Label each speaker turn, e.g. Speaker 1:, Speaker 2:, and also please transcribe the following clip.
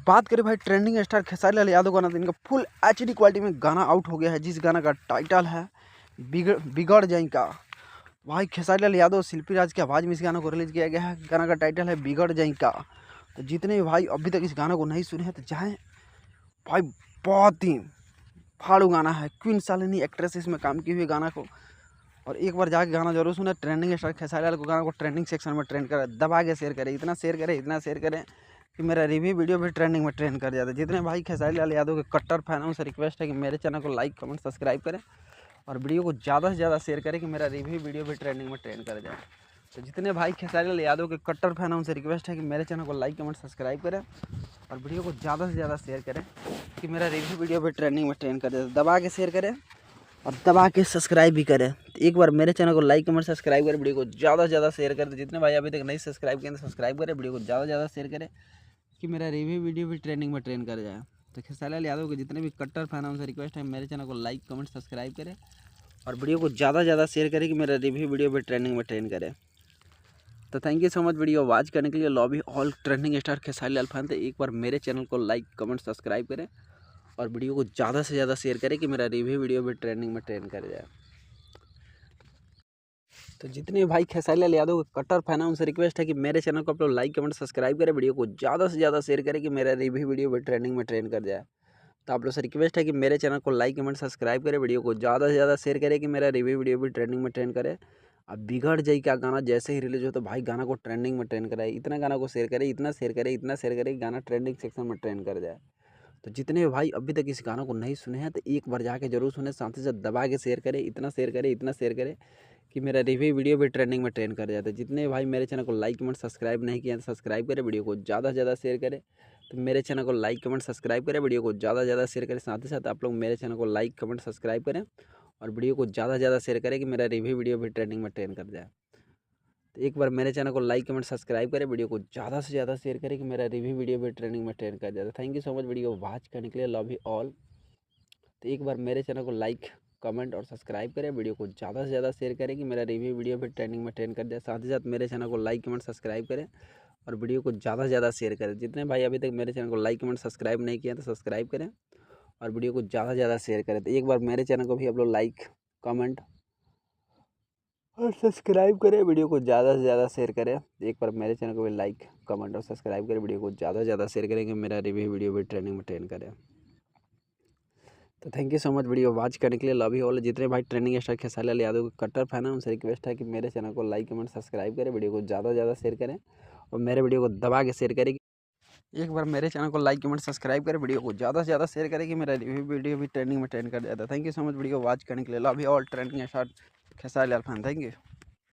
Speaker 1: बात करें भाई ट्रेंडिंग स्टार खेसारी लाल यादव गाना, तो इनका फुल एचडी क्वालिटी में गाना आउट हो गया है, जिस गाना का टाइटल है बिगड़ जाई का। भाई खेसारी लाल यादव शिल्पी राज की आवाज़ में इस गाना को रिलीज किया गया है। गाना का टाइटल है बिगड़ जाई का। तो जितने भी भाई अभी तक इस गाना को नहीं सुने हैं तो जाएँ भाई, बहुत ही फाड़ू गाना है। क्वीन सालिनी एक्ट्रेस इसमें काम की हुई गाना को, और एक बार जाके गाना जरूर सुने। ट्रेंडिंग स्टार खेसारी लाल को गाना को ट्रेंडिंग सेक्शन में ट्रेंड करे, दबा के शेयर करें, इतना शेयर करें कि मेरा रिव्यू वीडियो भी ट्रेंडिंग में ट्रेंड कर जाता है। जितने भाई खेसारी लाल यादव के कट्टर फैन हैं उनसे रिक्वेस्ट है कि मेरे चैनल को लाइक कमेंट सब्सक्राइब करें और वीडियो को ज़्यादा से ज़्यादा शेयर करें कि मेरा रिव्यू वीडियो भी ट्रेंडिंग में ट्रेंड कर जाए। तो जितने भाई खेसारी लाल यादव के कट्टर फैन हैं उनसे रिक्वेस्ट है कि मेरे चैनल को लाइक कमेंट सब्सक्राइब करें और वीडियो को ज़्यादा से ज़्यादा शेयर करें कि मेरा रिव्यू वीडियो भी ट्रेंडिंग में ट्रेंड कर जाए। दबा के शेयर करें और दबा के सब्सक्राइब भी करें। तो एक बार मेरे चैनल को लाइक कमेंट सब्सक्राइब करें, वीडियो को ज़्यादा से ज़्यादा शेयर करें। तो जितने भाई अभी तक नहीं सब्सक्राइब किए तो सब्सक्राइब करें, वीडियो को ज़्यादा से ज़्यादा शेयर करें कि मेरा रिव्यू वीडियो भी ट्रेंडिंग में ट्रेंड कर जाए। तो खेसारी लाल यादव के जितने भी कट्टर फैन हैं उनसे रिक्वेस्ट है मेरे चैनल को लाइक कमेंट सब्सक्राइब करें और वीडियो को ज़्यादा से ज़्यादा शेयर करें कि मेरा रिव्यू वीडियो भी ट्रेंडिंग में ट्रेंड करे। तो thank you so much video watch करने के लिए। लॉबी all trending star Khesari Lal fan थे, एक बार मेरे चैनल को लाइक कमेंट सब्सक्राइब करें और वीडियो को ज़्यादा से ज़्यादा शेयर करें कि मेरा रिव्यू वीडियो भी ट्रेंडिंग में ट्रेंड कर जाए। तो जितने भाई खेसारी लाल यादव के कट्टर फैन हैं उनसे रिक्वेस्ट है कि मेरे चैनल को आप लोग लाइक कमेंट सब्सक्राइब करें, वीडियो को ज़्यादा से ज़्यादा शेयर करें कि मेरा रिव्यू वीडियो भी ट्रेंडिंग में ट्रेंड कर जाए। तो आप लोग से रिक्वेस्ट है कि मेरे चैनल को लाइक कमेंट सब्सक्राइब करें, वीडियो को ज़्यादा से ज़्यादा शेयर करें कि मेरा रिव्यू वीडियो भी ट्रेंडिंग में ट्रेंड करे। अब बिगड़ जाई का गाना जैसे ही रिलीज हो तो भाई गाना को ट्रेंडिंग में ट्रेंड कराए, इतना गाना को शेयर करें, इतना शेयर करें, इतना शेयर करें कि गाना ट्रेंडिंग सेक्शन में ट्रेंड कर जाए। तो जितने भाई अभी तक इस गाना को नहीं सुने हैं तो एक बार जाके जरूर सुने, साथ ही साथ दबा के शेयर करें, इतना शेयर करें, इतना शेयर करें कि मेरा रिव्यू वीडियो भी ट्रेंडिंग में ट्रेंड कर जाता है। जितने भाई मेरे चैनल को लाइक कमेंट सब्सक्राइब नहीं किया तो सब्सक्राइब करें, वीडियो को ज़्यादा से ज़्यादा शेयर करें। तो मेरे चैनल को लाइक कमेंट सब्सक्राइब करें, वीडियो को ज़्यादा से ज़्यादा शेयर करें। साथ ही साथ आप लोग मेरे चैनल को लाइक कमेंट सब्सक्राइब करें और वीडियो को ज़्यादा से ज़्यादा शेयर करें कि मेरा रिव्यू वीडियो भी ट्रेंडिंग में ट्रेंड कर जाए। तो एक बार मेरे चैनल को लाइक कमेंट सब्सक्राइब करें, वीडियो को ज़्यादा से ज़्यादा शेयर करें कि मेरा रिव्यू वीडियो भी ट्रेंडिंग में ट्रेंड कर जाए। Thank you so much video watch करने के लिए। Love you all. तो एक बार मेरे चैनल को लाइक कमेंट और सब्सक्राइब करें, वीडियो को ज़्यादा से ज़्यादा शेयर करें कि मेरा रिव्यू वीडियो भी ट्रेंडिंग में ट्रेंड कर जाए। साथ ही साथ मेरे चैनल को लाइक कमेंट सब्सक्राइब करें और वीडियो को ज़्यादा से ज़्यादा शेयर करें। जितने भाई अभी तक मेरे चैनल को लाइक कमेंट सब्सक्राइब नहीं किया तो सब्सक्राइब करें और वीडियो को ज़्यादा से ज़्यादा शेयर करें। तो एक बार मेरे चैनल को भी आप लोग लाइक कमेंट और सब्सक्राइब करें, वीडियो को ज़्यादा से ज़्यादा शेयर करें। एक बार मेरे चैनल को भी लाइक कमेंट और सब्सक्राइब करें, वीडियो को ज़्यादा से ज़्यादा शेयर करें कि मेरा रिव्यू वीडियो भी ट्रेंडिंग में ट्रेंड करे। तो thank you so much video watch करने के लिए। Love you all. जितने भाई ट्रेंडिंग स्टार खेसारी लाल यादव के कट्टर फैन हैं उनसे रिक्वेस्ट है कि मेरे चैनल को लाइक कमेंट सब्सक्राइब करें, वीडियो को ज़्यादा से ज़्यादा शेयर करें और मेरे वीडियो को दबा के शेयर करें। एक बार मेरे चैनल को लाइक कमेंट सब्सक्राइब करें, वीडियो को ज़्यादा से ज़्यादा शेयर करें कि मेरा रिव्यू वीडियो भी ट्रेंडिंग में ट्रेंड कर जाता है। Thank you so much video watch करने के लिए। Love you all trending star Khesari Lal fan. Thank you.